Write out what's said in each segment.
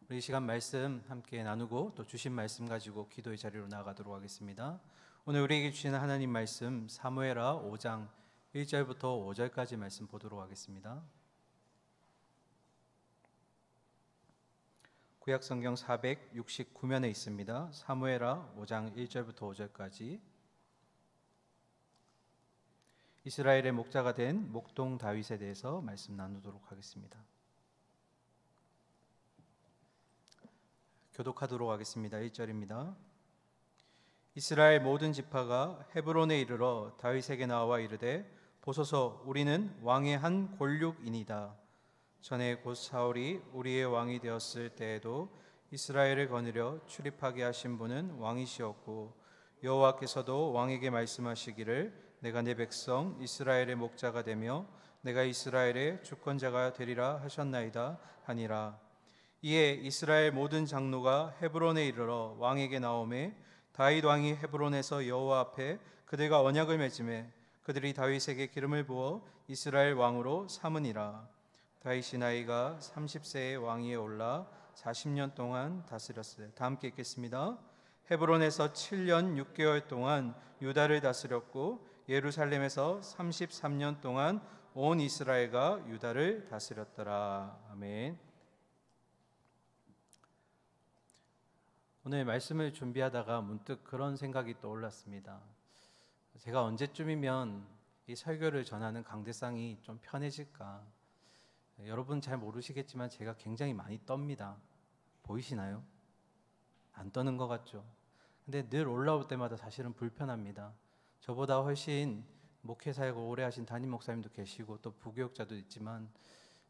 우리 이 시간 말씀 함께 나누고 또 주신 말씀 가지고 기도의 자리로 나아가도록 하겠습니다. 오늘 우리에게 주시는 하나님 말씀 사무엘하 5장 1절부터 5절까지 말씀 보도록 하겠습니다. 구약성경 469면에 있습니다. 사무엘하 5장 1절부터 5절까지. 이스라엘의 목자가 된 목동 다윗에 대해서 말씀 나누도록 하겠습니다. 교독하도록 하겠습니다. 1절입니다. 이스라엘 모든 지파가 헤브론에 이르러 다윗에게 나와 이르되 보소서 우리는 왕의 한 골육이니이다. 전에 곧 사울이 우리의 왕이 되었을 때에도 이스라엘을 거느려 출입하게 하신 분은 왕이시었고 여호와께서도 왕에게 말씀하시기를 내가 내 백성 이스라엘의 목자가 되며 내가 이스라엘의 주권자가 되리라 하셨나이다 하니라. 이에 이스라엘 모든 장로가 헤브론에 이르러 왕에게 나오매 다윗 왕이 헤브론에서 여호와 앞에 그들과 언약을 맺음에 그들이 다윗에게 기름을 부어 이스라엘 왕으로 삼으니라. 다윗이 나이가 30세의 왕위에 올라 40년 동안 다스렸으되. 다 함께 읽겠습니다. 헤브론에서 7년 6개월 동안 유다를 다스렸고 예루살렘에서 33년 동안 온 이스라엘과 유다를 다스렸더라. 아멘. 오늘 말씀을 준비하다가 문득 그런 생각이 떠올랐습니다. 제가 언제쯤이면 이 설교를 전하는 강대상이 좀 편해질까? 여러분 잘 모르시겠지만 제가 굉장히 많이 떱니다. 보이시나요? 안 떠는 것 같죠? 근데 늘 올라올 때마다 사실은 불편합니다. 저보다 훨씬 목회 사역을 오래 하신 담임 목사님도 계시고 또 부교육자도 있지만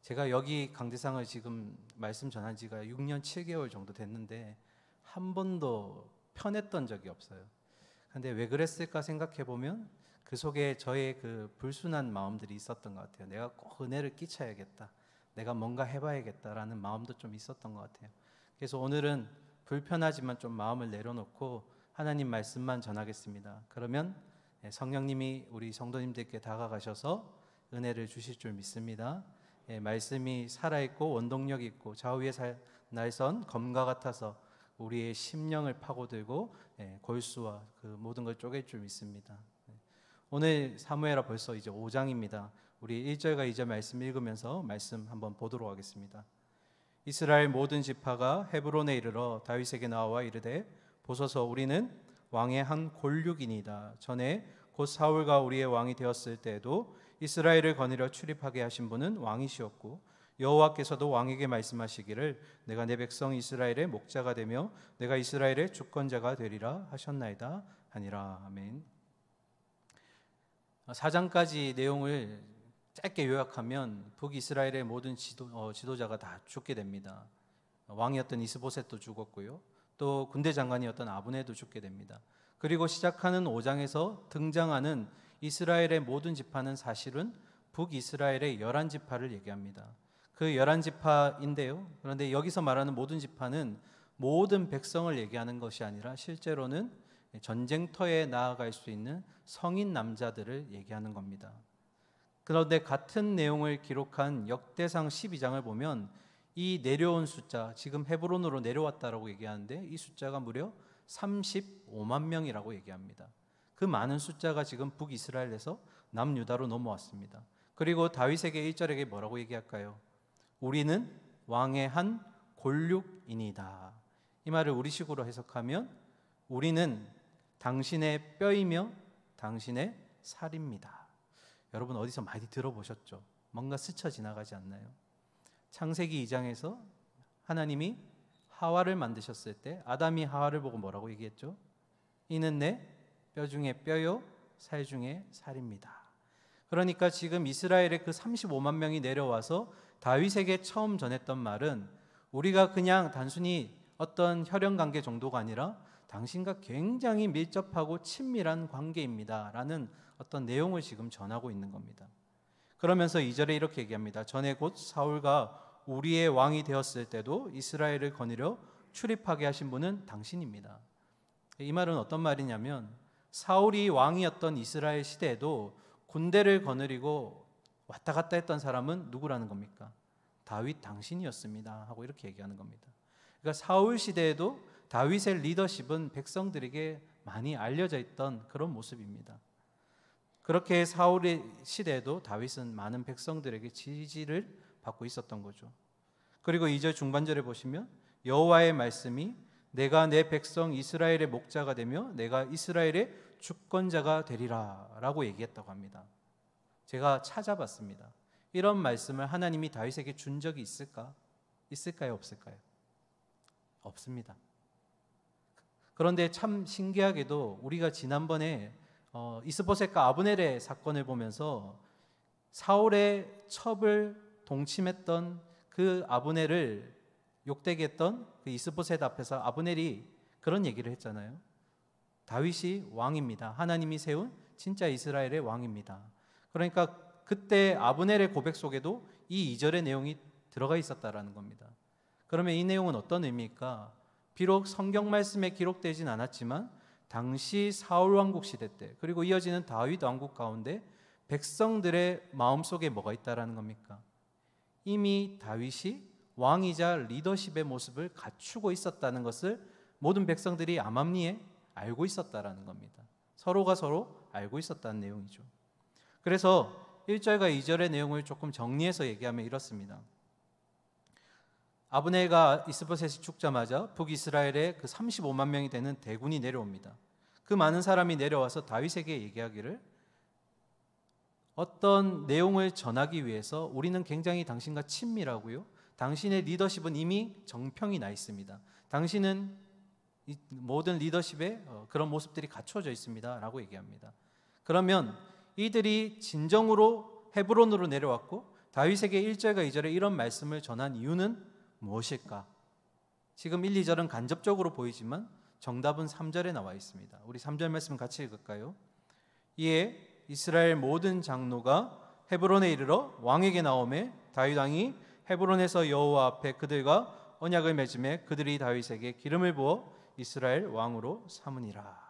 제가 여기 강대상을 지금 말씀 전한 지가 6년 7개월 정도 됐는데 한 번도 편했던 적이 없어요. 근데 왜 그랬을까 생각해 보면 그 속에 저의 그 불순한 마음들이 있었던 것 같아요. 내가 꼭 은혜를 끼쳐야겠다, 내가 뭔가 해봐야겠다라는 마음도 좀 있었던 것 같아요. 그래서 오늘은 불편하지만 좀 마음을 내려놓고 하나님 말씀만 전하겠습니다. 그러면 성령님이 우리 성도님들께 다가가셔서 은혜를 주실 줄 믿습니다. 말씀이 살아있고 원동력 있고 좌우에 날선 검과 같아서 우리의 심령을 파고들고 골수와 그 모든 걸 쪼갤 줄 믿습니다. 오늘 사무엘하 벌써 이제 5장입니다. 우리 1절과 2절 말씀 읽으면서 말씀 한번 보도록 하겠습니다. 이스라엘 모든 지파가 헤브론에 이르러 다윗에게 나와 이르되 보소서 우리는 왕의 한 골육이니이다. 전에 곧 사울과 우리의 왕이 되었을 때에도 이스라엘을 거느려 출입하게 하신 분은 왕이시었고 여호와께서도 왕에게 말씀하시기를 내가 내 백성 이스라엘의 목자가 되며 내가 이스라엘의 주권자가 되리라 하셨나이다 하니라. 아멘. 4장까지 내용을 짧게 요약하면 북이스라엘의 모든 지도자가 다 죽게 됩니다. 왕이었던 이스보셋도 죽었고요, 또 군대 장관이었던 아브네도 죽게 됩니다. 그리고 시작하는 5장에서 등장하는 이스라엘의 모든 지파는 사실은 북이스라엘의 11지파를 얘기합니다. 그 11지파인데요. 그런데 여기서 말하는 모든 지파는 모든 백성을 얘기하는 것이 아니라 실제로는 전쟁터에 나아갈 수 있는 성인 남자들을 얘기하는 겁니다. 그런데 같은 내용을 기록한 역대상 12장을 보면 이 내려온 숫자, 지금 헤브론으로 내려왔다라고 얘기하는데 이 숫자가 무려 35만 명이라고 얘기합니다. 그 많은 숫자가 지금 북이스라엘에서 남유다로 넘어왔습니다. 그리고 다윗에게 1절에게 뭐라고 얘기할까요? 우리는 왕의 한 골육이니이다. 이 말을 우리식으로 해석하면 우리는 당신의 뼈이며 당신의 살입니다. 여러분 어디서 많이 들어보셨죠? 뭔가 스쳐 지나가지 않나요? 창세기 2장에서 하나님이 하와를 만드셨을 때 아담이 하와를 보고 뭐라고 얘기했죠? 이는 내 뼈 중에 뼈요 살 중에 살입니다. 그러니까 지금 이스라엘의 그 35만 명이 내려와서 다윗에게 처음 전했던 말은 우리가 그냥 단순히 어떤 혈연관계 정도가 아니라 당신과 굉장히 밀접하고 친밀한 관계입니다 라는 어떤 내용을 지금 전하고 있는 겁니다. 그러면서 2절에 이렇게 얘기합니다. 전에 곧 사울과 우리의 왕이 되었을 때도 이스라엘을 거느려 출입하게 하신 분은 당신입니다. 이 말은 어떤 말이냐면 사울이 왕이었던 이스라엘 시대에도 군대를 거느리고 왔다 갔다 했던 사람은 누구라는 겁니까? 다윗 당신이었습니다 하고 이렇게 얘기하는 겁니다. 그러니까 사울 시대에도 다윗의 리더십은 백성들에게 많이 알려져 있던 그런 모습입니다. 그렇게 사울의 시대에도 다윗은 많은 백성들에게 지지를 받고 있었던 거죠. 그리고 2절 중반절에 보시면 여호와의 말씀이 내가 내 백성 이스라엘의 목자가 되며 내가 이스라엘의 주권자가 되리라 라고 얘기했다고 합니다. 제가 찾아봤습니다. 이런 말씀을 하나님이 다윗에게 준 적이 있을까? 있을까요? 없을까요? 없습니다. 그런데 참 신기하게도 우리가 지난번에 이스보셋과 아브넬의 사건을 보면서 사울의 첩을 동침했던 그 아브넬을 욕되게 했던 그 이스보셋 앞에서 아브넬이 그런 얘기를 했잖아요. 다윗이 왕입니다. 하나님이 세운 진짜 이스라엘의 왕입니다. 그러니까 그때 아브넬의 고백 속에도 이 2절의 내용이 들어가 있었다라는 겁니다. 그러면 이 내용은 어떤 의미일까? 비록 성경 말씀에 기록되진 않았지만 당시 사울 왕국 시대 때 그리고 이어지는 다윗 왕국 가운데 백성들의 마음속에 뭐가 있다라는 겁니까? 이미 다윗이 왕이자 리더십의 모습을 갖추고 있었다는 것을 모든 백성들이 암암리에 알고 있었다라는 겁니다. 서로가 서로 알고 있었다는 내용이죠. 그래서 1절과 2절의 내용을 조금 정리해서 얘기하면 이렇습니다. 아브넬과 이스보셋이 죽자마자 북이스라엘에 그 35만 명이 되는 대군이 내려옵니다. 그 많은 사람이 내려와서 다윗에게 얘기하기를 어떤 내용을 전하기 위해서 우리는 굉장히 당신과 친밀하고요. 당신의 리더십은 이미 정평이 나 있습니다. 당신은 모든 리더십에 그런 모습들이 갖춰져 있습니다 라고 얘기합니다. 그러면 이들이 진정으로 헤브론으로 내려왔고 다윗에게 1절과 2절에 이런 말씀을 전한 이유는 무엇일까? 지금 1, 2절은 간접적으로 보이지만 정답은 3절에 나와 있습니다. 우리 3절 말씀 같이 읽을까요? 이에 이스라엘 모든 장로가 헤브론에 이르러 왕에게 나오매 다윗 왕이 헤브론에서 여호와 앞에 그들과 언약을 맺음에 그들이 다윗에게 기름을 부어 이스라엘 왕으로 삼으니라.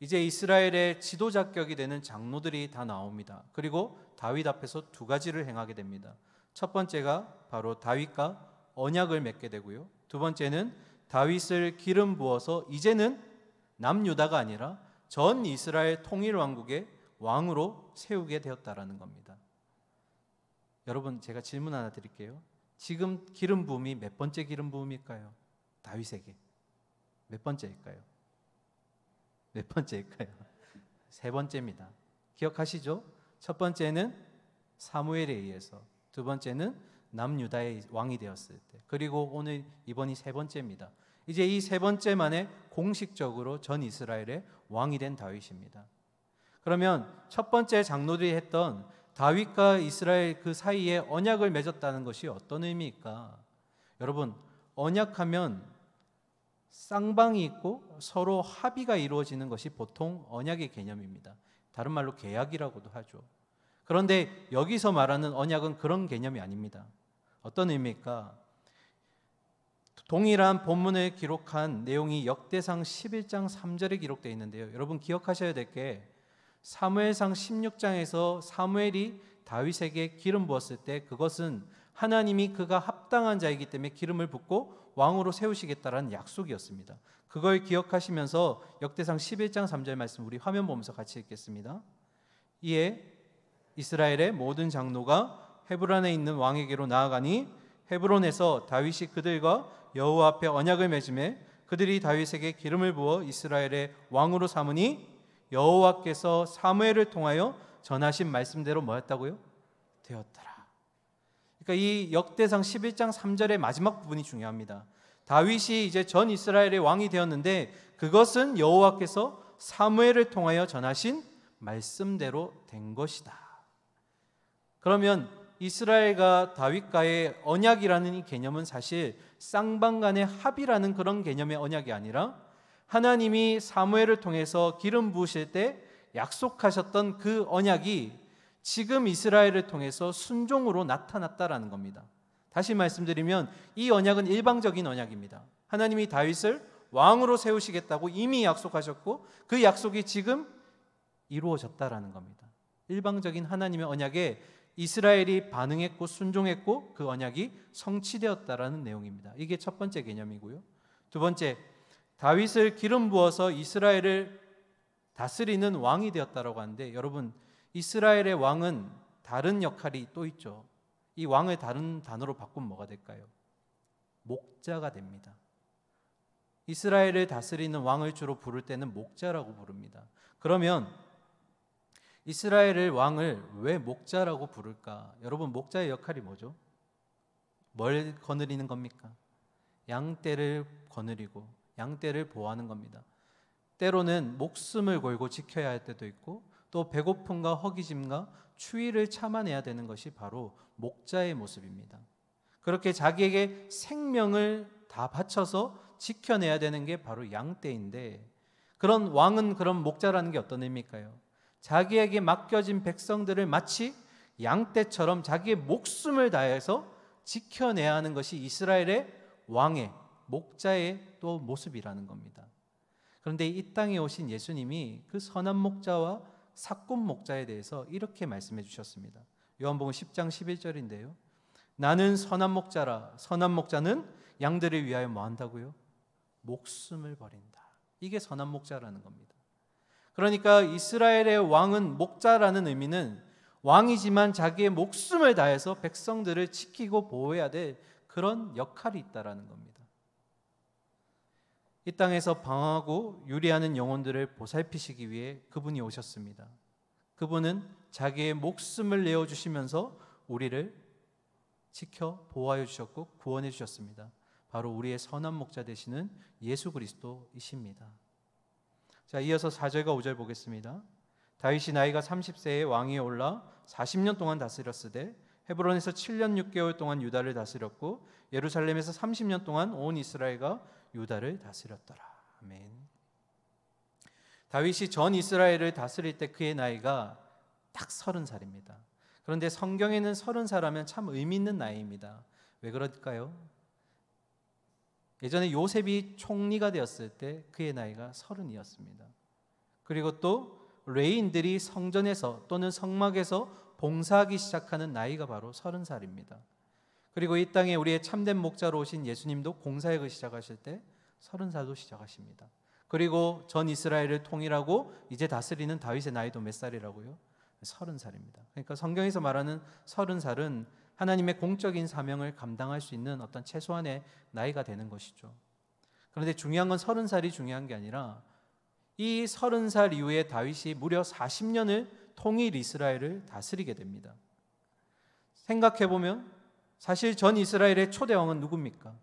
이제 이스라엘의 지도자격이 되는 장로들이 다 나옵니다. 그리고 다윗 앞에서 두 가지를 행하게 됩니다. 첫 번째가 바로 다윗과 언약을 맺게 되고요. 두 번째는 다윗을 기름 부어서 이제는 남유다가 아니라 전 이스라엘 통일 왕국의 왕으로 세우게 되었다라는 겁니다. 여러분, 제가 질문 하나 드릴게요. 지금 기름 부음이 몇 번째 기름 부음일까요? 다윗에게 몇 번째일까요? 몇 번째일까요? 세 번째입니다. 기억하시죠? 첫 번째는 사무엘에 의해서, 두 번째는 남유다의 왕이 되었을 때, 그리고 오늘 이번이 세 번째입니다. 이제 이 세 번째 만에 공식적으로 전 이스라엘의 왕이 된 다윗입니다. 그러면 첫 번째 장로들이 했던 다윗과 이스라엘 그 사이에 언약을 맺었다는 것이 어떤 의미일까? 여러분, 언약하면 쌍방이 있고 서로 합의가 이루어지는 것이 보통 언약의 개념입니다. 다른 말로 계약이라고도 하죠. 그런데 여기서 말하는 언약은 그런 개념이 아닙니다. 어떤 의미일까? 동일한 본문을 기록한 내용이 역대상 11장 3절에 기록되어 있는데요. 여러분 기억하셔야 될 게 사무엘상 16장에서 사무엘이 다윗에게 기름 부었을 때 그것은 하나님이 그가 합당한 자이기 때문에 기름을 붓고 왕으로 세우시겠다라는 약속이었습니다. 그걸 기억하시면서 역대상 11장 3절 말씀 우리 화면 보면서 같이 읽겠습니다. 이에 이스라엘의 모든 장로가 헤브론에 있는 왕에게로 나아가니 헤브론에서 다윗이 그들과 여호와 앞에 언약을 맺음에 그들이 다윗에게 기름을 부어 이스라엘의 왕으로 삼으니 여호와께서 사무엘을 통하여 전하신 말씀대로 뭐였다고요? 되었더라. 그러니까 이 역대상 11장 3절의 마지막 부분이 중요합니다. 다윗이 이제 전 이스라엘의 왕이 되었는데 그것은 여호와께서 사무엘을 통하여 전하신 말씀대로 된 것이다. 그러면 이스라엘과 다윗과의 언약이라는 이 개념은 사실 쌍방 간의 합의라는 그런 개념의 언약이 아니라 하나님이 사무엘을 통해서 기름 부으실 때 약속하셨던 그 언약이 지금 이스라엘을 통해서 순종으로 나타났다라는 겁니다. 다시 말씀드리면 이 언약은 일방적인 언약입니다. 하나님이 다윗을 왕으로 세우시겠다고 이미 약속하셨고 그 약속이 지금 이루어졌다라는 겁니다. 일방적인 하나님의 언약에 이스라엘이 반응했고 순종했고 그 언약이 성취되었다라는 내용입니다. 이게 첫 번째 개념이고요. 두 번째, 다윗을 기름 부어서 이스라엘을 다스리는 왕이 되었다라고 하는데, 여러분, 이스라엘의 왕은 다른 역할이 또 있죠. 이 왕을 다른 단어로 바꾸면 뭐가 될까요? 목자가 됩니다. 이스라엘을 다스리는 왕을 주로 부를 때는 목자라고 부릅니다. 그러면 이스라엘의 왕을 왜 목자라고 부를까? 여러분, 목자의 역할이 뭐죠? 뭘 거느리는 겁니까? 양떼를 거느리고 양떼를 보호하는 겁니다. 때로는 목숨을 걸고 지켜야 할 때도 있고, 또 배고픔과 허기짐과 추위를 참아내야 되는 것이 바로 목자의 모습입니다. 그렇게 자기에게 생명을 다 바쳐서 지켜내야 되는 게 바로 양떼인데, 그런 왕은, 그런 목자라는 게 어떤 의미일까요? 자기에게 맡겨진 백성들을 마치 양떼처럼 자기의 목숨을 다해서 지켜내야 하는 것이 이스라엘의 왕의, 목자의 또 모습이라는 겁니다. 그런데 이 땅에 오신 예수님이 그 선한 목자와 사꾼 목자에 대해서 이렇게 말씀해 주셨습니다. 요한복음 10장 11절인데요. 나는 선한 목자라. 선한 목자는 양들을 위하여 뭐 한다고요? 목숨을 버린다. 이게 선한 목자라는 겁니다. 그러니까 이스라엘의 왕은, 목자라는 의미는 왕이지만 자기의 목숨을 다해서 백성들을 지키고 보호해야 될 그런 역할이 있다라는 겁니다. 이 땅에서 방황하고 유리하는 영혼들을 보살피시기 위해 그분이 오셨습니다. 그분은 자기의 목숨을 내어주시면서 우리를 지켜 보호하여 주셨고 구원해 주셨습니다. 바로 우리의 선한 목자 되시는 예수 그리스도이십니다. 자, 이어서 4절과 5절 보겠습니다. 다윗이 나이가 30세에 왕위에 올라 40년 동안 다스렸으되 헤브론에서 7년 6개월 동안 유다를 다스렸고 예루살렘에서 30년 동안 온 이스라엘과 유다를 다스렸더라. 아멘. 다윗이 전 이스라엘을 다스릴 때 그의 나이가 딱 30살입니다. 그런데 성경에는 30살 하면 참 의미 있는 나이입니다. 왜 그럴까요? 예전에 요셉이 총리가 되었을 때 그의 나이가 30이었습니다. 그리고 또 레위인들이 성전에서 또는 성막에서 봉사하기 시작하는 나이가 바로 30살입니다. 그리고 이 땅에 우리의 참된 목자로 오신 예수님도 공사역을 시작하실 때 30살도 시작하십니다. 그리고 전 이스라엘을 통일하고 이제 다스리는 다윗의 나이도 몇 살이라고요? 30살입니다. 그러니까 성경에서 말하는 30살은 하나님의 공적인 사명을 감당할 수 있는 어떤 최소한의 나이가 되는 것이죠. 그런데 중요한 건 30살이 중요한 게 아니라 이 30살 이후에 다윗이 무려 40년을 통일 이스라엘을 다스리게 됩니다. 생각해보면 사실 전 이스라엘의 초대 왕은 누굽니까?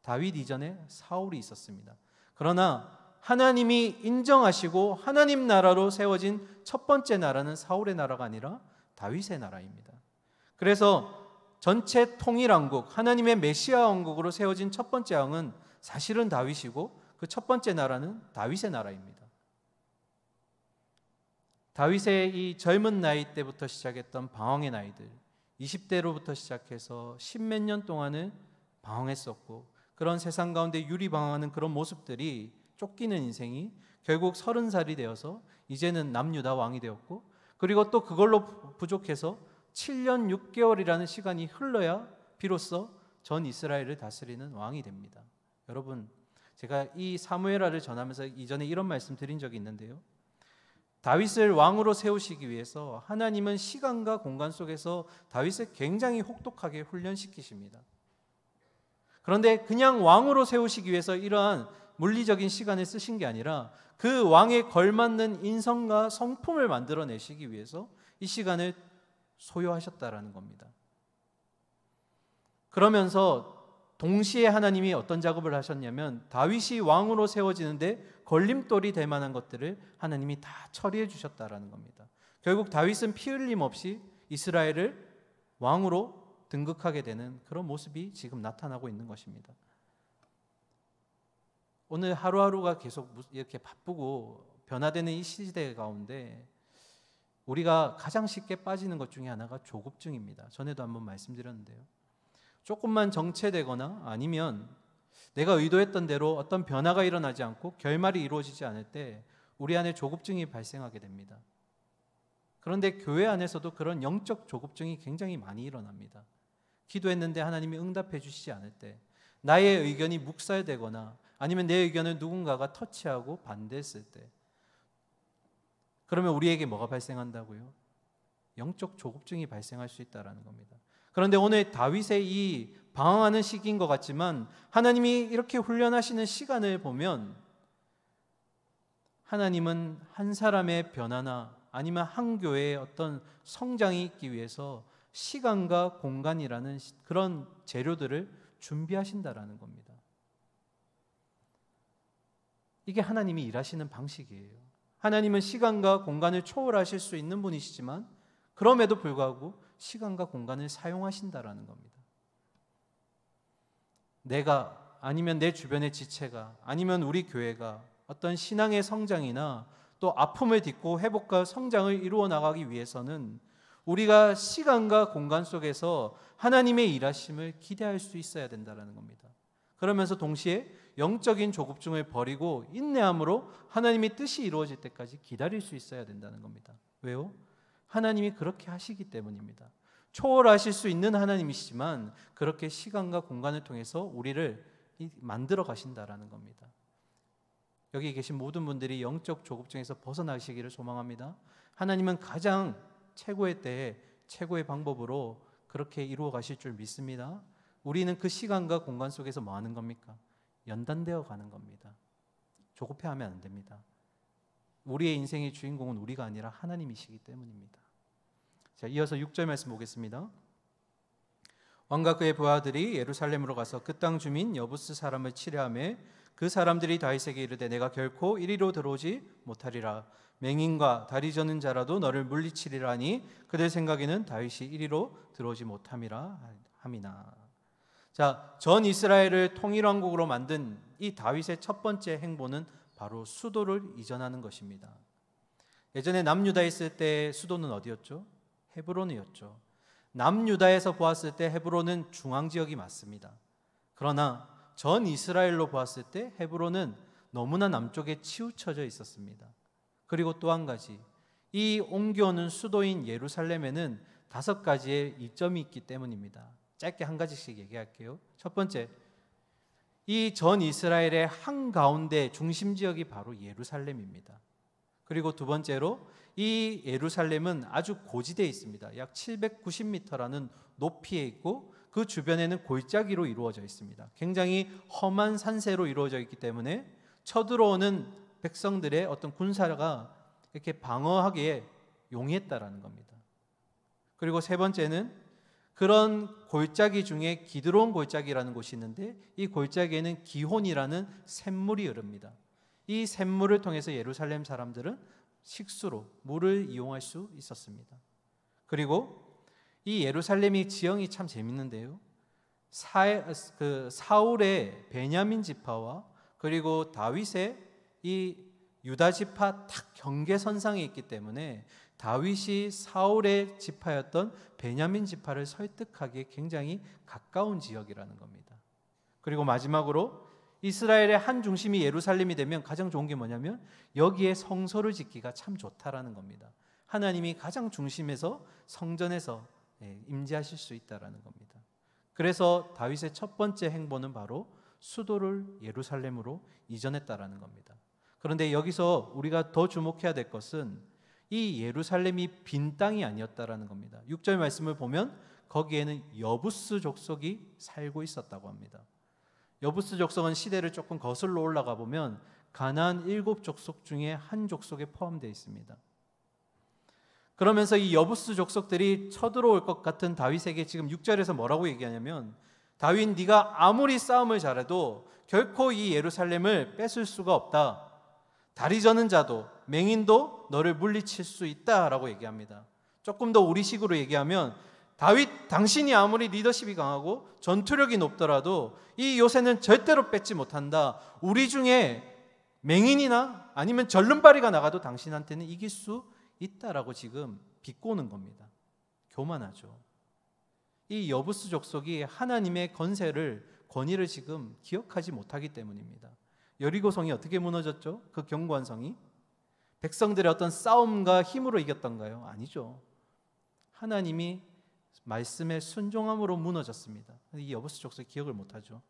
다윗 이전에 사울이 있었습니다. 그러나 하나님이 인정하시고 하나님 나라로 세워진 첫 번째 나라는 사울의 나라가 아니라 다윗의 나라입니다. 그래서 전체 통일왕국, 하나님의 메시아 왕국으로 세워진 첫 번째 왕은 사실은 다윗이고 그 첫 번째 나라는 다윗의 나라입니다. 다윗의 이 젊은 나이 때부터 시작했던 방황의 나이들, 20대로부터 시작해서 십몇 년 동안을 방황했었고, 그런 세상 가운데 유리방황하는 그런 모습들이, 쫓기는 인생이 결국 30살이 되어서 이제는 남유다 왕이 되었고, 그리고 또 그걸로 부족해서 7년 6개월이라는 시간이 흘러야 비로소 전 이스라엘을 다스리는 왕이 됩니다. 여러분, 제가 이 사무엘하를 전하면서 이전에 이런 말씀 드린 적이 있는데요. 다윗을 왕으로 세우시기 위해서 하나님은 시간과 공간 속에서 다윗을 굉장히 혹독하게 훈련시키십니다. 그런데 그냥 왕으로 세우시기 위해서 이러한 물리적인 시간을 쓰신 게 아니라 그 왕에 걸맞는 인성과 성품을 만들어내시기 위해서 이 시간을 소요하셨다라는 겁니다. 그러면서 동시에 하나님이 어떤 작업을 하셨냐면 다윗이 왕으로 세워지는데 걸림돌이 될 만한 것들을 하나님이 다 처리해 주셨다라는 겁니다. 결국 다윗은 피 흘림 없이 이스라엘을 왕으로 등극하게 되는 그런 모습이 지금 나타나고 있는 것입니다. 오늘 하루하루가 계속 이렇게 바쁘고 변화되는 이 시대 가운데 우리가 가장 쉽게 빠지는 것 중에 하나가 조급증입니다. 전에도 한번 말씀드렸는데요. 조금만 정체되거나 아니면 내가 의도했던 대로 어떤 변화가 일어나지 않고 결말이 이루어지지 않을 때 우리 안에 조급증이 발생하게 됩니다. 그런데 교회 안에서도 그런 영적 조급증이 굉장히 많이 일어납니다. 기도했는데 하나님이 응답해 주시지 않을 때, 나의 의견이 묵살되거나 아니면 내 의견을 누군가가 터치하고 반대했을 때, 그러면 우리에게 뭐가 발생한다고요? 영적 조급증이 발생할 수 있다는 겁니다. 그런데 오늘 다윗의 이 방황하는 시기인 것 같지만 하나님이 이렇게 훈련하시는 시간을 보면 하나님은 한 사람의 변화나 아니면 한 교회의 어떤 성장이 있기 위해서 시간과 공간이라는 그런 재료들을 준비하신다라는 겁니다. 이게 하나님이 일하시는 방식이에요. 하나님은 시간과 공간을 초월하실 수 있는 분이시지만 그럼에도 불구하고 시간과 공간을 사용하신다라는 겁니다. 내가 아니면 내 주변의 지체가 아니면 우리 교회가 어떤 신앙의 성장이나 또 아픔을 딛고 회복과 성장을 이루어 나가기 위해서는 우리가 시간과 공간 속에서 하나님의 일하심을 기대할 수 있어야 된다는 겁니다. 그러면서 동시에 영적인 조급증을 버리고 인내함으로 하나님의 뜻이 이루어질 때까지 기다릴 수 있어야 된다는 겁니다. 왜요? 하나님이 그렇게 하시기 때문입니다. 초월하실 수 있는 하나님이시지만 그렇게 시간과 공간을 통해서 우리를 만들어 가신다라는 겁니다. 여기 계신 모든 분들이 영적 조급증에서 벗어나시기를 소망합니다. 하나님은 가장 최고의 때에 최고의 방법으로 그렇게 이루어 가실 줄 믿습니다. 우리는 그 시간과 공간 속에서 뭐 하는 겁니까? 연단되어 가는 겁니다. 조급해하면 안 됩니다. 우리의 인생의 주인공은 우리가 아니라 하나님이시기 때문입니다. 자, 이어서 6절 말씀 보겠습니다. 왕과 그의 부하들이 예루살렘으로 가서 그 땅 주민 여부스 사람을 치려하며 그 사람들이 다윗에게 이르되 내가 결코 이리로 들어오지 못하리라. 맹인과 다리 저는 자라도 너를 물리치리라 하니 그들 생각에는 다윗이 이리로 들어오지 못함이라 함이나. 자, 전 이스라엘을 통일왕국으로 만든 이 다윗의 첫 번째 행보는 바로 수도를 이전하는 것입니다. 예전에 남유다에 있을 때 수도는 어디였죠? 헤브론이었죠. 남유다에서 보았을 때 헤브론은 중앙지역이 맞습니다. 그러나 전 이스라엘로 보았을 때 헤브론은 너무나 남쪽에 치우쳐져 있었습니다. 그리고 또 한 가지, 이 옮겨오는 수도인 예루살렘에는 5가지의 이점이 있기 때문입니다. 짧게 한 가지씩 얘기할게요. 첫 번째, 이 전 이스라엘의 한가운데 중심 지역이 바로 예루살렘입니다. 그리고 두 번째로 이 예루살렘은 아주 고지대에 있습니다. 약 790m라는 높이에 있고 그 주변에는 골짜기로 이루어져 있습니다. 굉장히 험한 산세로 이루어져 있기 때문에 쳐들어오는 백성들의 어떤 군사가 이렇게 방어하기에 용이했다라는 겁니다. 그리고 세 번째는 그런 골짜기 중에 기드론 골짜기라는 곳이 있는데 이 골짜기에는 기혼이라는 샘물이 흐릅니다. 이 샘물을 통해서 예루살렘 사람들은 식수로 물을 이용할 수 있었습니다. 그리고 이 예루살렘이 지형이 참 재밌는데요. 사울의 베냐민 지파와 그리고 다윗의 이 유다 지파 딱 경계선상에 있기 때문에 다윗이 사울의 지파였던 베냐민 지파를 설득하기에 굉장히 가까운 지역이라는 겁니다. 그리고 마지막으로 이스라엘의 한 중심이 예루살렘이 되면 가장 좋은 게 뭐냐면 여기에 성소를 짓기가 참 좋다라는 겁니다. 하나님이 가장 중심에서 성전에서 임재하실 수 있다라는 겁니다. 그래서 다윗의 첫 번째 행보는 바로 수도를 예루살렘으로 이전했다라는 겁니다. 그런데 여기서 우리가 더 주목해야 될 것은 이 예루살렘이 빈 땅이 아니었다라는 겁니다. 6절 말씀을 보면 거기에는 여부스 족속이 살고 있었다고 합니다. 여부스 족속은 시대를 조금 거슬러 올라가 보면 가나안 7족속 중에 한 족속에 포함되어 있습니다. 그러면서 이 여부스 족속들이 쳐들어올 것 같은 다윗에게 지금 6절에서 뭐라고 얘기하냐면 다윗 네가 아무리 싸움을 잘해도 결코 이 예루살렘을 뺏을 수가 없다. 다리 저는 자도 맹인도 너를 물리칠 수 있다라고 얘기합니다. 조금 더 우리식으로 얘기하면 다윗 당신이 아무리 리더십이 강하고 전투력이 높더라도 이 요새는 절대로 뺏지 못한다. 우리 중에 맹인이나 아니면 절름발이가 나가도 당신한테는 이길 수 있다라고 지금 비꼬는 겁니다. 교만하죠. 이 여부스 족속이 하나님의 권위를 지금 기억하지 못하기 때문입니다. 여리고 성이 어떻게 무너졌죠? 그 견고한 성이 백성들의 어떤 싸움과 힘으로 이겼던가요? 아니죠. 하나님이 말씀에 순종함으로 무너졌습니다. 이 여부수 족속이 기억을 못하죠.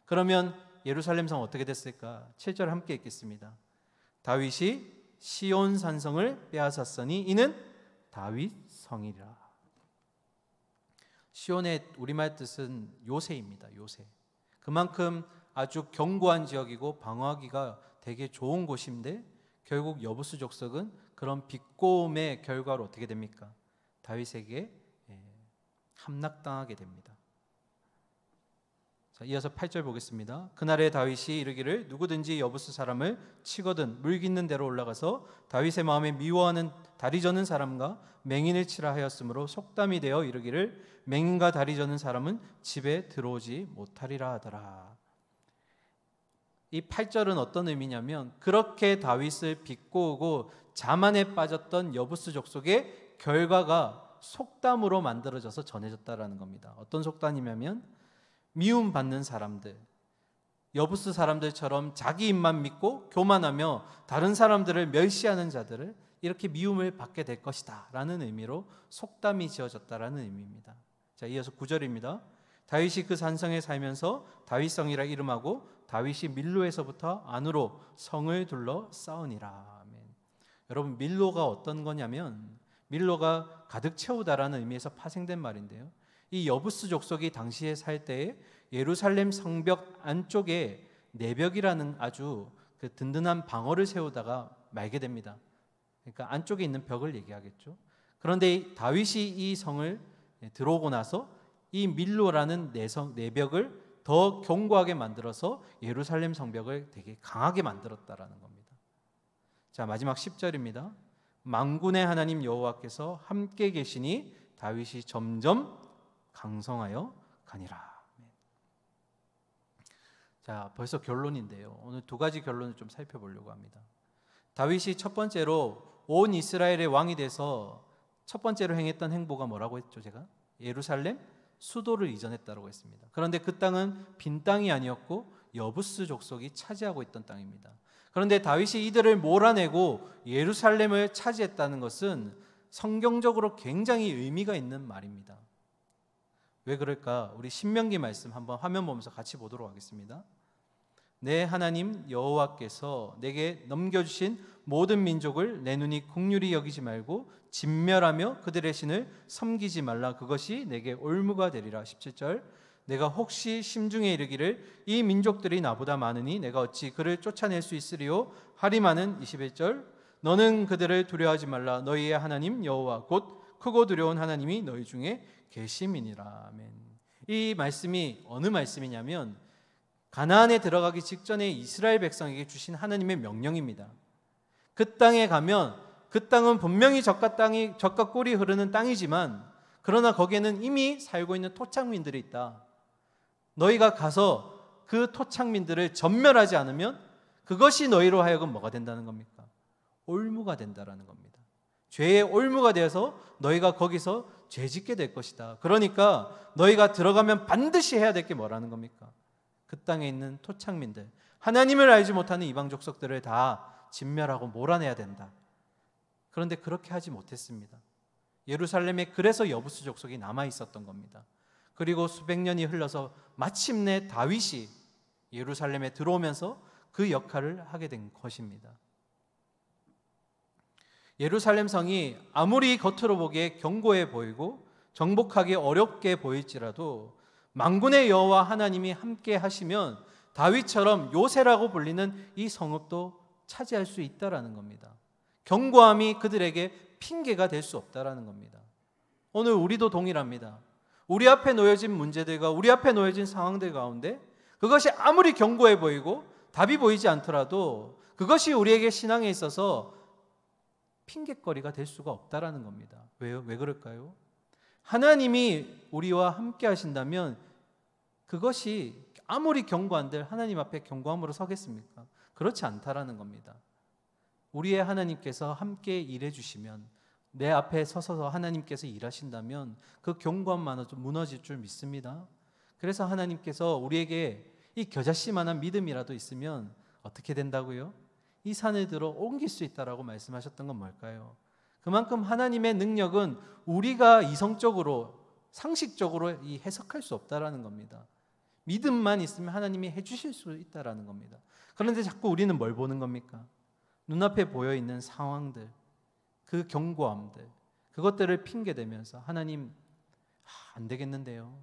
그러면 예루살렘 성 어떻게 됐을까? 7절 함께 읽겠습니다. 다윗이 시온 산성을 빼앗았으니 이는 다윗 성이라. 시온의 우리말 뜻은 요새입니다. 요새. 그만큼 아주 견고한 지역이고 방어하기가 되게 좋은 곳인데 결국 여부수 족속은 그런 비꼬음의 결과로 어떻게 됩니까? 다윗에게 함락당하게 됩니다. 자, 이어서 8절 보겠습니다. 그날에 다윗이 이르기를 누구든지 여부수 사람을 치거든 물깃는 대로 올라가서 다윗의 마음에 미워하는 다리 저는 사람과 맹인을 치라 하였으므로 속담이 되어 이르기를 맹인과 다리 저는 사람은 집에 들어오지 못하리라 하더라. 이 8절은 어떤 의미냐면 그렇게 다윗을 비꼬고 자만에 빠졌던 여부수 족속의 결과가 속담으로 만들어져서 전해졌다라는 겁니다. 어떤 속담이냐면 미움받는 사람들, 여부수 사람들처럼 자기 입만 믿고 교만하며 다른 사람들을 멸시하는 자들을 이렇게 미움을 받게 될 것이다 라는 의미로 속담이 지어졌다라는 의미입니다. 자, 이어서 9절입니다. 다윗이 그 산성에 살면서 다윗성이라 이름하고 다윗이 밀로에서부터 안으로 성을 둘러 싸우니라. 아멘. 여러분, 밀로가 어떤 거냐면 밀로가 가득 채우다라는 의미에서 파생된 말인데요. 이 여부스 족속이 당시에 살 때에 예루살렘 성벽 안쪽에 내벽이라는 아주 그 든든한 방어를 세우다가 말게 됩니다. 그러니까 안쪽에 있는 벽을 얘기하겠죠. 그런데 다윗이 이 성을 들어오고 나서 이 밀로라는 내벽을 더 견고하게 만들어서 예루살렘 성벽을 되게 강하게 만들었다라는 겁니다. 자, 마지막 10절입니다. 만군의 하나님 여호와께서 함께 계시니 다윗이 점점 강성하여 가니라. 자, 벌써 결론인데요. 오늘 두 가지 결론을 좀 살펴보려고 합니다. 다윗이 첫 번째로 온 이스라엘의 왕이 돼서 첫 번째로 행했던 행보가 뭐라고 했죠? 제가 예루살렘 수도를 이전했다고 했습니다. 그런데 그 땅은 빈 땅이 아니었고 여부스 족속이 차지하고 있던 땅입니다. 그런데 다윗이 이들을 몰아내고 예루살렘을 차지했다는 것은 성경적으로 굉장히 의미가 있는 말입니다. 왜 그럴까? 우리 신명기 말씀 한번 화면 보면서 같이 보도록 하겠습니다. 내 하나님 여호와께서 내게 넘겨주신 모든 민족을 내 눈이 긍휼히 여기지 말고 진멸하며 그들의 신을 섬기지 말라. 그것이 내게 올무가 되리라. 17절. 내가 혹시 심중에 이르기를 이 민족들이 나보다 많으니 내가 어찌 그를 쫓아낼 수 있으리요 하리마는 21절. 너는 그들을 두려워하지 말라. 너희의 하나님 여호와 곧 크고 두려운 하나님이 너희 중에 계심이니라. 아멘. 이 말씀이 어느 말씀이냐면 가나안에 들어가기 직전에 이스라엘 백성에게 주신 하나님의 명령입니다. 그 땅에 가면 그 땅은 분명히 젖과 꿀이 흐르는 땅이지만 그러나 거기에는 이미 살고 있는 토착민들이 있다. 너희가 가서 그 토착민들을 전멸하지 않으면 그것이 너희로 하여금 뭐가 된다는 겁니까? 올무가 된다라는 겁니다. 죄의 올무가 되어서 너희가 거기서 죄짓게 될 것이다. 그러니까 너희가 들어가면 반드시 해야 될 게 뭐라는 겁니까? 그 땅에 있는 토착민들, 하나님을 알지 못하는 이방 족속들을 다 진멸하고 몰아내야 된다. 그런데 그렇게 하지 못했습니다. 예루살렘에 그래서 여부수 족속이 남아 있었던 겁니다. 그리고 수백 년이 흘러서 마침내 다윗이 예루살렘에 들어오면서 그 역할을 하게 된 것입니다. 예루살렘 성이 아무리 겉으로 보기에 견고해 보이고 정복하기 어렵게 보일지라도 만군의 여호와 하나님이 함께 하시면 다윗처럼 요새라고 불리는 이 성읍도 차지할 수 있다라는 겁니다. 견고함이 그들에게 핑계가 될 수 없다라는 겁니다. 오늘 우리도 동일합니다. 우리 앞에 놓여진 문제들과 우리 앞에 놓여진 상황들 가운데 그것이 아무리 견고해 보이고 답이 보이지 않더라도 그것이 우리에게 신앙에 있어서 핑계거리가 될 수가 없다라는 겁니다. 왜요? 왜 그럴까요? 하나님이 우리와 함께 하신다면 그것이 아무리 견고한들 하나님 앞에 견고함으로 서겠습니까? 그렇지 않다라는 겁니다. 우리의 하나님께서 함께 일해 주시면 내 앞에 서서 하나님께서 일하신다면 그 견고함만으로도 무너질 줄 믿습니다. 그래서 하나님께서 우리에게 이 겨자씨만한 믿음이라도 있으면 어떻게 된다고요? 이 산을 들어 옮길 수 있다라고 말씀하셨던 건 뭘까요? 그만큼 하나님의 능력은 우리가 이성적으로 상식적으로 이 해석할 수 없다라는 겁니다. 믿음만 있으면 하나님이 해주실 수 있다라는 겁니다. 그런데 자꾸 우리는 뭘 보는 겁니까? 눈앞에 보여있는 상황들, 그 경고함들, 그것들을 핑계대면서 하나님 안 되겠는데요.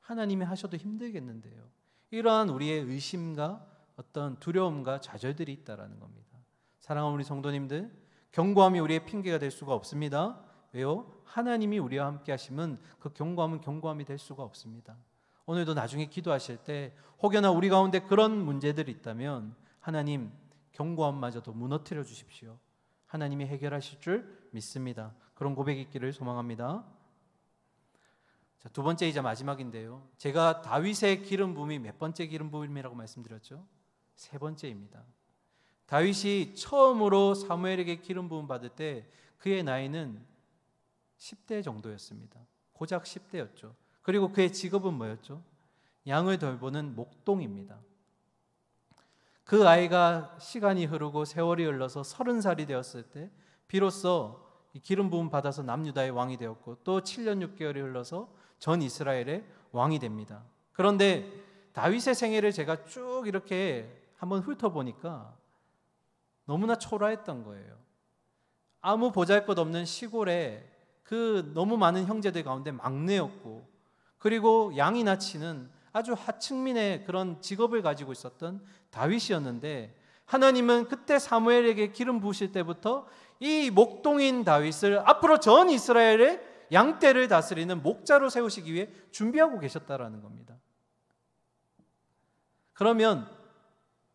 하나님이 하셔도 힘들겠는데요. 이러한 우리의 의심과 어떤 두려움과 좌절들이 있다라는 겁니다. 사랑하는 우리 성도님들, 경고함이 우리의 핑계가 될 수가 없습니다. 왜요? 하나님이 우리와 함께 하시면 그 경고함은 경고함이 될 수가 없습니다. 오늘도 나중에 기도하실 때 혹여나 우리 가운데 그런 문제들이 있다면 하나님 경고함마저도 무너뜨려 주십시오. 하나님이 해결하실 줄 믿습니다. 그런 고백이 있기를 소망합니다. 자, 두 번째이자 마지막인데요. 제가 다윗의 기름 부음이 몇 번째 기름 부음이라고 말씀드렸죠? 세 번째입니다. 다윗이 처음으로 사무엘에게 기름 부음 받을 때 그의 나이는 10대 정도였습니다. 고작 10대였죠. 그리고 그의 직업은 뭐였죠? 양을 돌보는 목동입니다. 그 아이가 시간이 흐르고 세월이 흘러서 30살이 되었을 때 비로소 기름 부음 받아서 남유다의 왕이 되었고 또 7년 6개월이 흘러서 전 이스라엘의 왕이 됩니다. 그런데 다윗의 생애를 제가 쭉 이렇게 한번 훑어보니까 너무나 초라했던 거예요. 아무 보잘것없는 시골에 그 너무 많은 형제들 가운데 막내였고, 그리고 양이나 치는 아주 하층민의 그런 직업을 가지고 있었던 다윗이었는데, 하나님은 그때 사무엘에게 기름 부으실 때부터 이 목동인 다윗을 앞으로 전 이스라엘의 양떼를 다스리는 목자로 세우시기 위해 준비하고 계셨다라는 겁니다. 그러면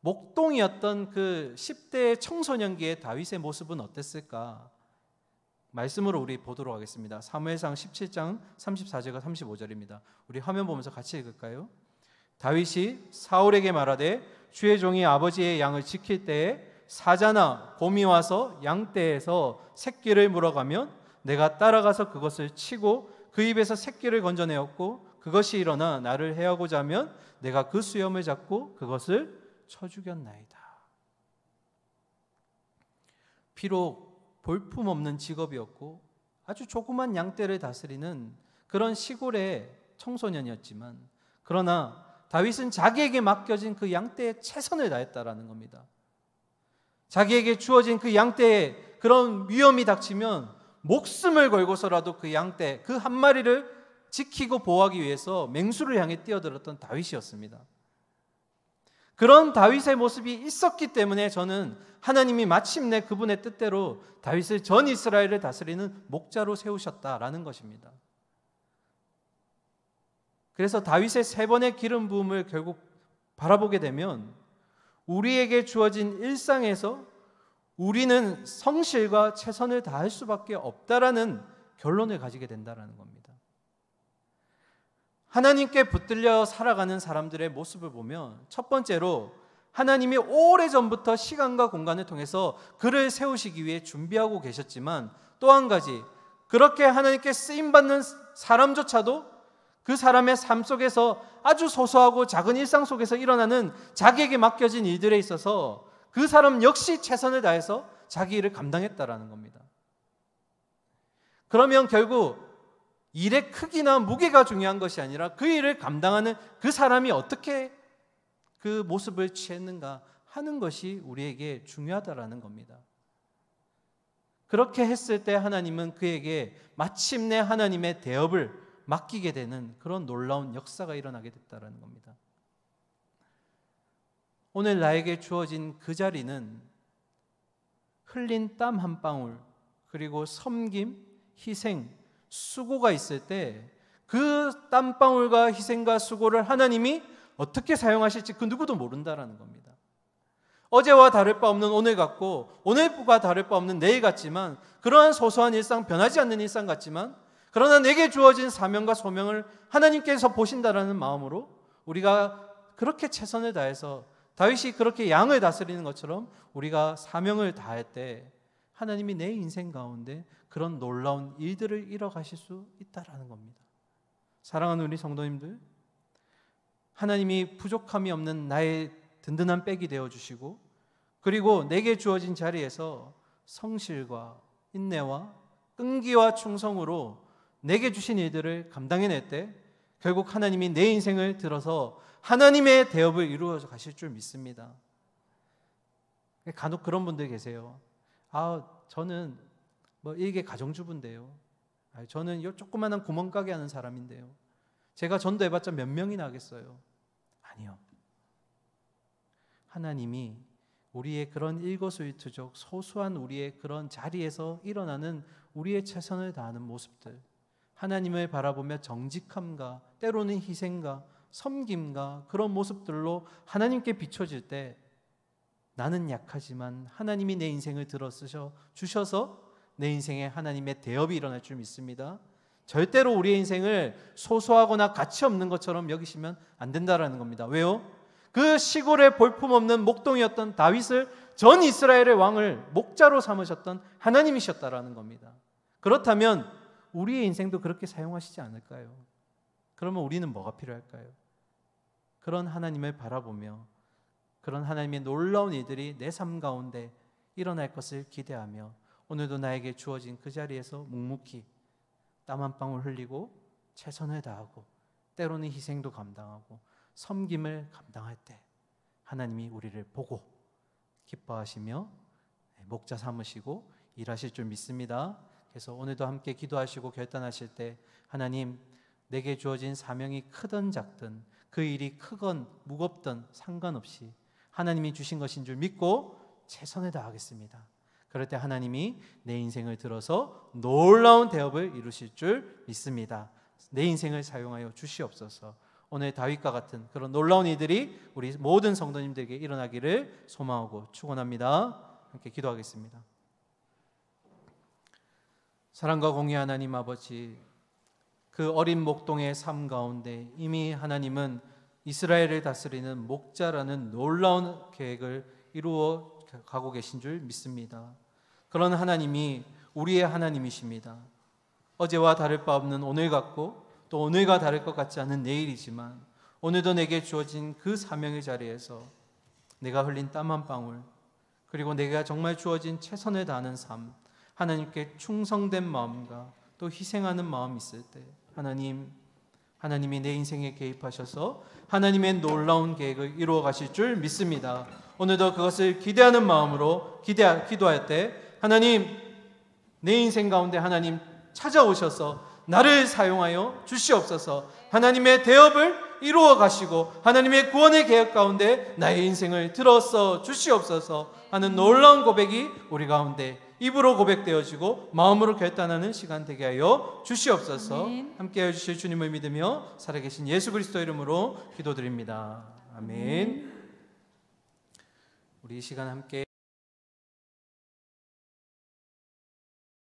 목동이었던 그 10대 청소년기의 다윗의 모습은 어땠을까? 말씀으로 우리 보도록 하겠습니다. 사무엘상 17장 34절과 35절입니다. 우리 화면 보면서 같이 읽을까요? 다윗이 사울에게 말하되 주의 종이 아버지의 양을 지킬 때에 사자나 곰이 와서 양떼에서 새끼를 물어가면 내가 따라가서 그것을 치고 그 입에서 새끼를 건져내었고 그것이 일어나 나를 해하고자 하면 내가 그 수염을 잡고 그것을 쳐 죽였나이다. 비록 볼품없는 직업이었고 아주 조그만 양떼를 다스리는 그런 시골의 청소년이었지만, 그러나 다윗은 자기에게 맡겨진 그 양떼에 최선을 다했다라는 겁니다. 자기에게 주어진 그 양떼에 그런 위험이 닥치면 목숨을 걸고서라도 그 양떼, 그 한 마리를 지키고 보호하기 위해서 맹수를 향해 뛰어들었던 다윗이었습니다. 그런 다윗의 모습이 있었기 때문에 저는 하나님이 마침내 그분의 뜻대로 다윗을 전 이스라엘을 다스리는 목자로 세우셨다라는 것입니다. 그래서 다윗의 세 번의 기름 부음을 결국 바라보게 되면 우리에게 주어진 일상에서 우리는 성실과 최선을 다할 수밖에 없다라는 결론을 가지게 된다는 겁니다. 하나님께 붙들려 살아가는 사람들의 모습을 보면 첫 번째로 하나님이 오래전부터 시간과 공간을 통해서 그를 세우시기 위해 준비하고 계셨지만, 또 한 가지, 그렇게 하나님께 쓰임받는 사람조차도 그 사람의 삶 속에서 아주 소소하고 작은 일상 속에서 일어나는 자기에게 맡겨진 일들에 있어서 그 사람 역시 최선을 다해서 자기 일을 감당했다라는 겁니다. 그러면 결국 일의 크기나 무게가 중요한 것이 아니라 그 일을 감당하는 그 사람이 어떻게 그 모습을 취했는가 하는 것이 우리에게 중요하다라는 겁니다. 그렇게 했을 때 하나님은 그에게 마침내 하나님의 대업을 맡기게 되는 그런 놀라운 역사가 일어나게 됐다는 겁니다. 오늘 나에게 주어진 그 자리는 흘린 땀 한 방울, 그리고 섬김, 희생, 수고가 있을 때 그 땀방울과 희생과 수고를 하나님이 어떻게 사용하실지 그 누구도 모른다라는 겁니다. 어제와 다를 바 없는 오늘 같고 오늘과 다를 바 없는 내일 같지만, 그러한 소소한 일상, 변하지 않는 일상 같지만, 그러나 내게 주어진 사명과 소명을 하나님께서 보신다라는 마음으로 우리가 그렇게 최선을 다해서 다윗이 그렇게 양을 다스리는 것처럼 우리가 사명을 다할 때 하나님이 내 인생 가운데 그런 놀라운 일들을 이뤄가실 수 있다라는 겁니다. 사랑하는 우리 성도님들, 하나님이 부족함이 없는 나의 든든한 백이 되어주시고 그리고 내게 주어진 자리에서 성실과 인내와 끈기와 충성으로 내게 주신 일들을 감당해낼 때 결국 하나님이 내 인생을 들어서 하나님의 대업을 이루어 가실 줄 믿습니다. 간혹 그런 분들 계세요. 저는 일개 가정주부인데요. 저는 요 조그마한 구멍가게 하는 사람인데요. 제가 전도해봤자 몇 명이나 하겠어요. 아니요. 하나님이 우리의 그런 일거수일투족 소소한 우리의 그런 자리에서 일어나는 우리의 최선을 다하는 모습들, 하나님을 바라보며 정직함과 때로는 희생과 섬김과 그런 모습들로 하나님께 비춰질 때 나는 약하지만 하나님이 내 인생을 들어 주셔서 내 인생에 하나님의 대업이 일어날 줄 믿습니다. 절대로 우리의 인생을 소소하거나 가치 없는 것처럼 여기시면 안 된다라는 겁니다. 왜요? 그 시골에 볼품없는 목동이었던 다윗을 전 이스라엘의 왕을 목자로 삼으셨던 하나님이셨다라는 겁니다. 그렇다면 우리의 인생도 그렇게 사용하시지 않을까요? 그러면 우리는 뭐가 필요할까요? 그런 하나님을 바라보며 그런 하나님의 놀라운 일들이 내 삶 가운데 일어날 것을 기대하며 오늘도 나에게 주어진 그 자리에서 묵묵히 땀 한 방울 흘리고 최선을 다하고 때로는 희생도 감당하고 섬김을 감당할 때 하나님이 우리를 보고 기뻐하시며 목자 삼으시고 일하실 줄 믿습니다. 그래서 오늘도 함께 기도하시고 결단하실 때 하나님, 내게 주어진 사명이 크든 작든 그 일이 크건 무겁든 상관없이 하나님이 주신 것인 줄 믿고 최선을 다하겠습니다. 그럴 때 하나님이 내 인생을 들어서 놀라운 대업을 이루실 줄 믿습니다. 내 인생을 사용하여 주시옵소서. 오늘 다윗과 같은 그런 놀라운 일들이 우리 모든 성도님들에게 일어나기를 소망하고 축원합니다. 함께 기도하겠습니다. 사랑과 공의 하나님 아버지, 그 어린 목동의 삶 가운데 이미 하나님은 이스라엘을 다스리는 목자라는 놀라운 계획을 이루어 가고 계신 줄 믿습니다. 그런 하나님이 우리의 하나님이십니다. 어제와 다를 바 없는 오늘 같고 또 오늘과 다를 것 같지 않은 내일이지만 오늘도 내게 주어진 그 사명의 자리에서 내가 흘린 땀 한 방울, 그리고 내가 정말 주어진 최선을 다하는 삶, 하나님께 충성된 마음과 또 희생하는 마음이 있을 때 하나님이 내 인생에 개입하셔서 하나님의 놀라운 계획을 이루어 가실 줄 믿습니다. 오늘도 그것을 기대하는 마음으로 기도할 때 하나님, 내 인생 가운데 하나님 찾아오셔서 나를 사용하여 주시옵소서. 하나님의 대업을 이루어 가시고 하나님의 구원의 계획 가운데 나의 인생을 들어서 주시옵소서 하는 놀라운 고백이 우리 가운데 입으로 고백되어지고 마음으로 결단하는 시간 되게 하여 주시옵소서. 아멘. 함께해 주실 주님을 믿으며 살아계신 예수 그리스도 이름으로 기도드립니다. 아멘. 우리 이 시간 함께